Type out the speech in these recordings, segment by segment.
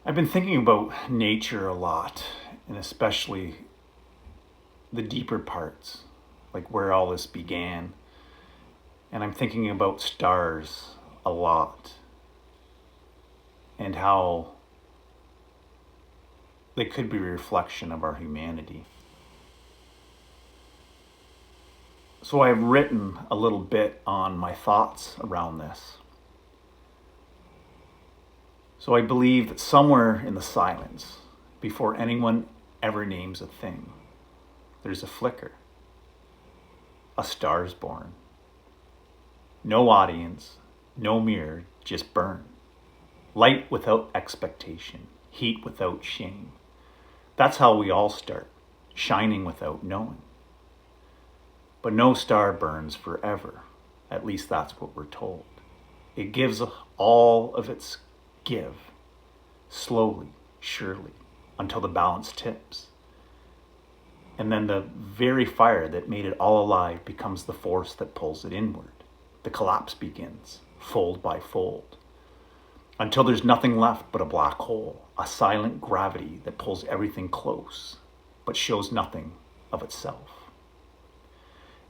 I've been thinking about nature a lot, and especially the deeper parts, like where all this began. And I'm thinking about stars a lot and how they could be a reflection of our humanity. So I've written a little bit on my thoughts around this. So I believe that somewhere in the silence, before anyone ever names a thing, there's a flicker. A star's born. No audience, no mirror, just burn. Light without expectation, heat without shame. That's how we all start, shining without knowing. But no star burns forever. At least that's what we're told. It gives all of its give, slowly, surely, until the balance tips. And then the very fire that made it all alive becomes the force that pulls it inward. The collapse begins, fold by fold, until there's nothing left but a black hole, a silent gravity that pulls everything close, but shows nothing of itself.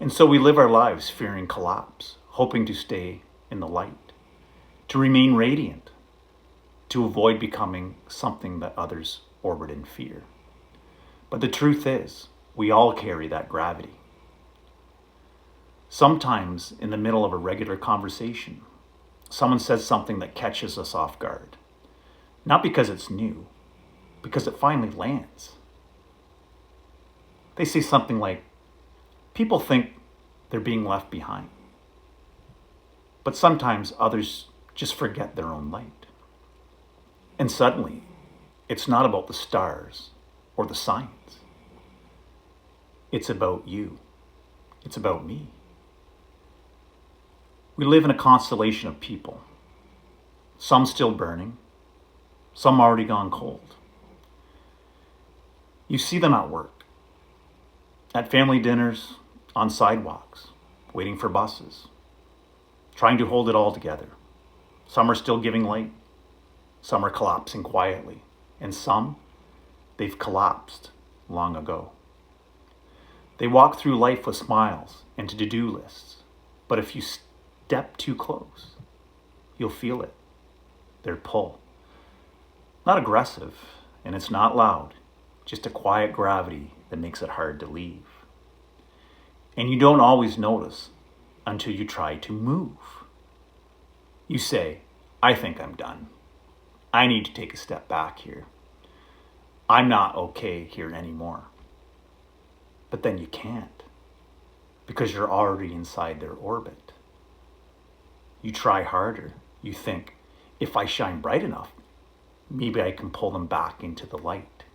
And so we live our lives fearing collapse, hoping to stay in the light, to remain radiant, to avoid becoming something that others orbit in fear. But the truth is, we all carry that gravity. Sometimes in the middle of a regular conversation, someone says something that catches us off guard. Not because it's new, because it finally lands. They say something like, people think they're being left behind. But sometimes others just forget their own light. And suddenly, it's not about the stars or the science. It's about you. It's about me. We live in a constellation of people, some still burning, some already gone cold. You see them at work, at family dinners, on sidewalks, waiting for buses, trying to hold it all together. Some are still giving light, some are collapsing quietly, and some, they've collapsed long ago. They walk through life with smiles and to-do lists, but if you step too close, you'll feel it, their pull. Not aggressive, and it's not loud, just a quiet gravity that makes it hard to leave. And you don't always notice until you try to move. You say, I think I'm done. I need to take a step back here. I'm not okay here anymore. But then you can't, because you're already inside their orbit. You try harder. You think, if I shine bright enough, maybe I can pull them back into the light.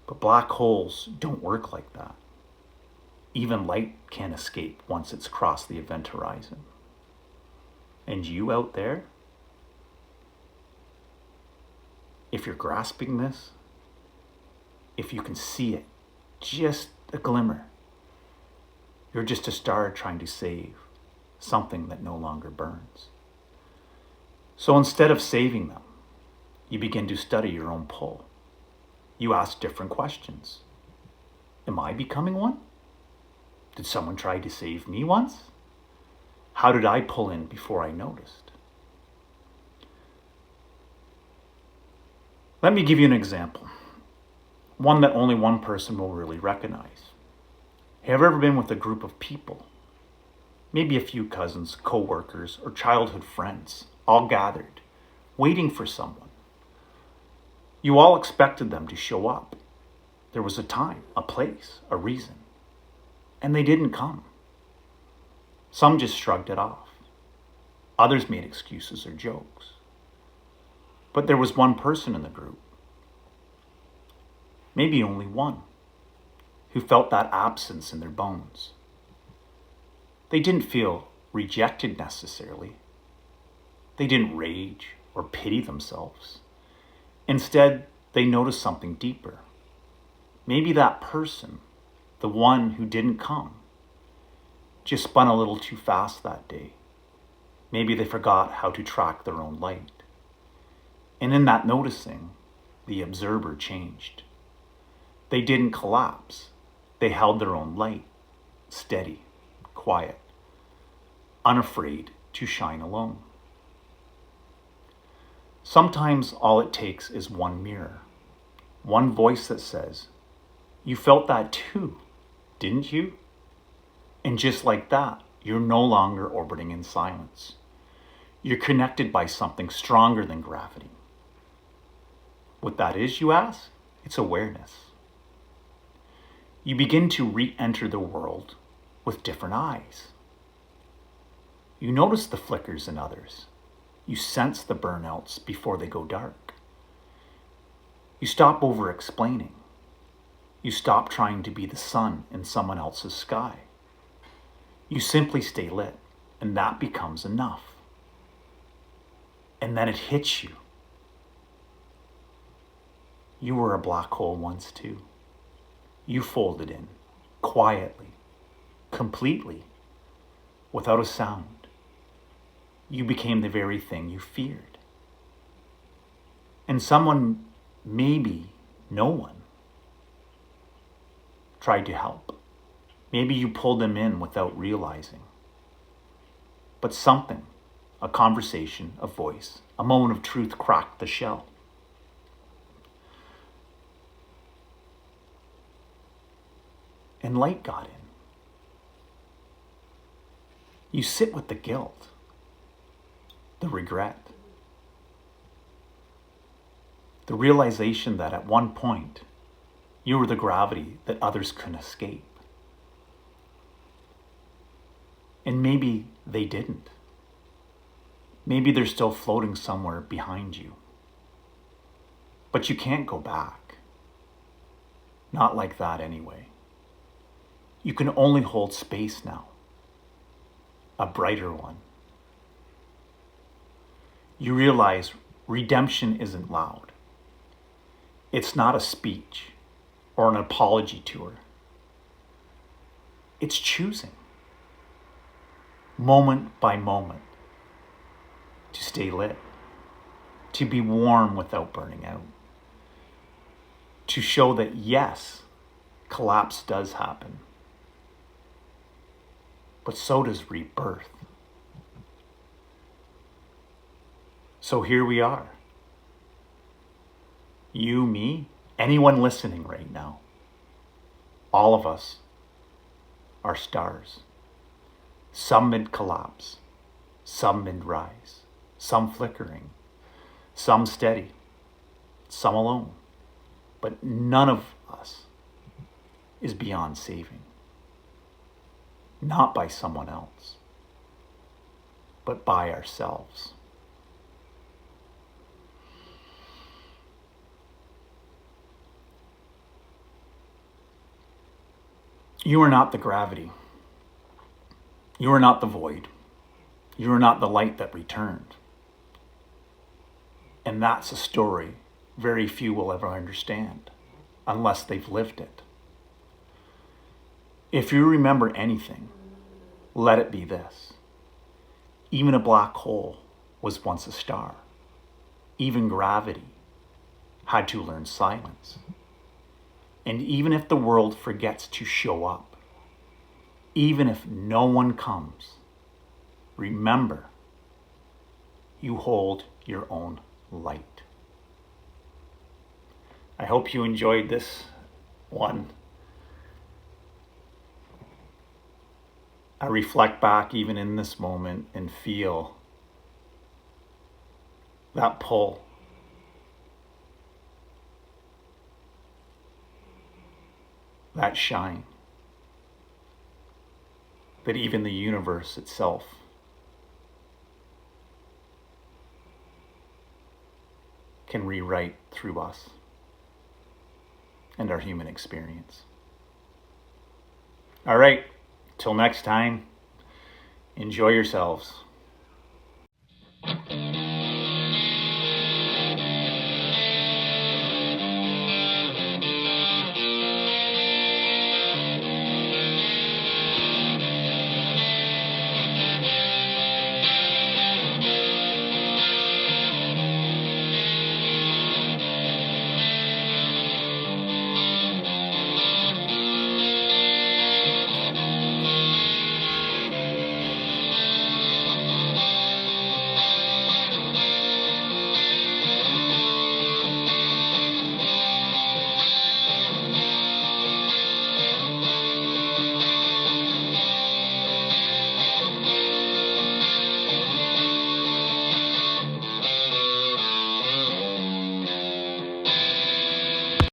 But black holes don't work like that. Even light can't escape once it's crossed the event horizon. And you out there, if you're grasping this, if you can see it, just a glimmer, you're just a star trying to save something that no longer burns. So instead of saving them, you begin to study your own pull. You ask different questions. Am I becoming one? Did someone try to save me once? How did I pull in before I noticed? Let me give you an example. One that only one person will really recognize. Have you ever been with a group of people? Maybe a few cousins, co-workers, or childhood friends, all gathered, waiting for someone. You all expected them to show up. There was a time, a place, a reason. And they didn't come. Some just shrugged it off. Others made excuses or jokes. But there was one person in the group, maybe only one, who felt that absence in their bones. They didn't feel rejected necessarily. They didn't rage or pity themselves. Instead, they noticed something deeper. Maybe that person, the one who didn't come, just spun a little too fast that day. Maybe they forgot how to track their own light. And in that noticing, the observer changed. They didn't collapse. They held their own light, steady, quiet, unafraid to shine alone. Sometimes all it takes is one mirror, one voice that says, "You felt that too, didn't you?" And just like that, you're no longer orbiting in silence. You're connected by something stronger than gravity. What that is, you ask? It's awareness. You begin to re-enter the world with different eyes. You notice the flickers in others. You sense the burnouts before they go dark. You stop over-explaining. You stop trying to be the sun in someone else's sky. You simply stay lit, and that becomes enough. And then it hits you. You were a black hole once too. You folded in, quietly, completely, without a sound. You became the very thing you feared. And someone, maybe no one, tried to help. Maybe you pulled them in without realizing. But something, a conversation, a voice, a moment of truth cracked the shell. And light got in. You sit with the guilt, the regret, the realization that at one point you were the gravity that others couldn't escape. And maybe they didn't. Maybe they're still floating somewhere behind you. But you can't go back. Not like that anyway. You can only hold space now, a brighter one. You realize redemption isn't loud. It's not a speech or an apology tour. It's choosing, moment by moment, to stay lit, to be warm without burning out, to show that yes, collapse does happen. But so does rebirth. So here we are. You, me, anyone listening right now. All of us are stars. Some mid-collapse, some mid-rise, some flickering, some steady, some alone. But none of us is beyond saving. Not by someone else, but by ourselves. You are not the gravity. You are not the void. You are not the light that returned. And that's a story very few will ever understand unless they've lived it. If you remember anything, let it be this. Even a black hole was once a star. Even gravity had to learn silence. And even if the world forgets to show up, even if no one comes, remember, you hold your own light. I hope you enjoyed this one. I reflect back even in this moment and feel that pull. That shine. That even the universe itself can rewrite through us and our human experience. All right. Till next time, enjoy yourselves.